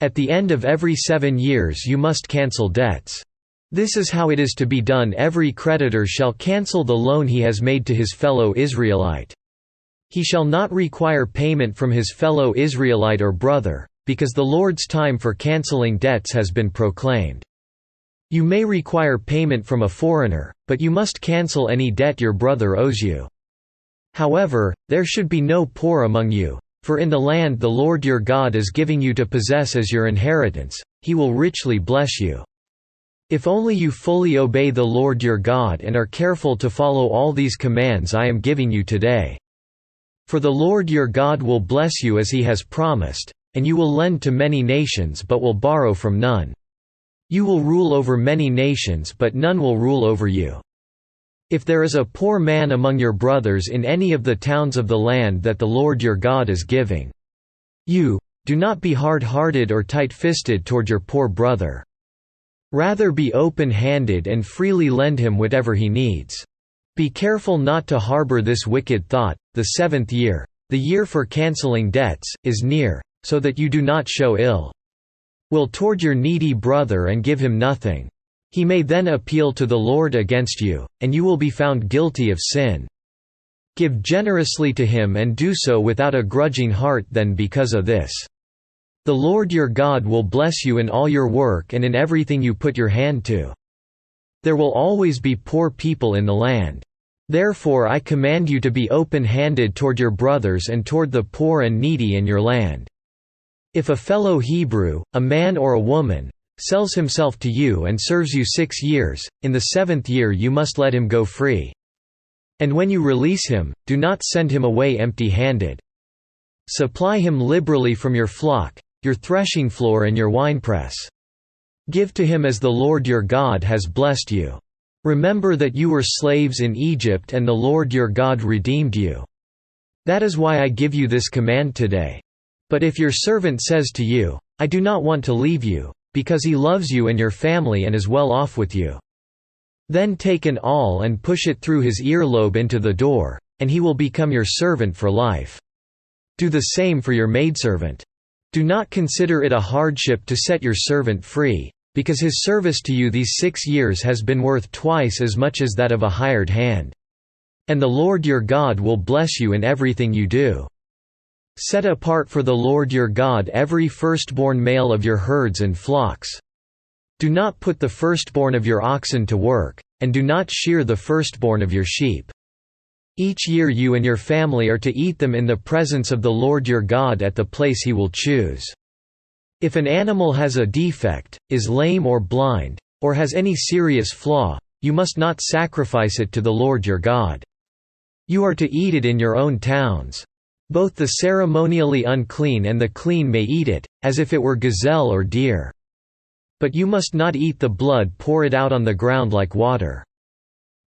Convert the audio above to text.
At the end of every 7 years you must cancel debts. This is how it is to be done. Every creditor shall cancel the loan he has made to his fellow Israelite. He shall not require payment from his fellow Israelite or brother, because the Lord's time for canceling debts has been proclaimed. You may require payment from a foreigner, but you must cancel any debt your brother owes you. However, there should be no poor among you, for in the land the Lord your God is giving you to possess as your inheritance, He will richly bless you. If only you fully obey the Lord your God and are careful to follow all these commands I am giving you today. For the Lord your God will bless you as He has promised, and you will lend to many nations but will borrow from none. You will rule over many nations but none will rule over you. If there is a poor man among your brothers in any of the towns of the land that the Lord your God is giving you, do not be hard-hearted or tight-fisted toward your poor brother. Rather be open-handed and freely lend him whatever he needs. Be careful not to harbor this wicked thought. The 7th year, the year for canceling debts, is near, so that you do not show ill will toward your needy brother and give him nothing. He may then appeal to the Lord against you, and you will be found guilty of sin. Give generously to him and do so without a grudging heart. Then because of this, the Lord your God will bless you in all your work and in everything you put your hand to. There will always be poor people in the land. Therefore I command you to be open-handed toward your brothers and toward the poor and needy in your land. If a fellow Hebrew, a man or a woman, sells himself to you and serves you 6 years, in the 7th year you must let him go free. And when you release him, do not send him away empty-handed. Supply him liberally from your flock, your threshing floor and your winepress. Give to him as the Lord your God has blessed you. Remember that you were slaves in Egypt and the Lord your God redeemed you. That is why I give you this command today. But if your servant says to you, I do not want to leave you, because he loves you and your family and is well off with you, then take an awl and push it through his earlobe into the door, and he will become your servant for life. Do the same for your maidservant. Do not consider it a hardship to set your servant free, because his service to you these 6 years has been worth twice as much as that of a hired hand. And the Lord your God will bless you in everything you do. Set apart for the Lord your God every firstborn male of your herds and flocks. Do not put the firstborn of your oxen to work, and do not shear the firstborn of your sheep. Each year you and your family are to eat them in the presence of the Lord your God at the place He will choose. If an animal has a defect, is lame or blind, or has any serious flaw, you must not sacrifice it to the Lord your God. You are to eat it in your own towns. Both the ceremonially unclean and the clean may eat it, as if it were gazelle or deer. But you must not eat the blood. Pour it out on the ground like water.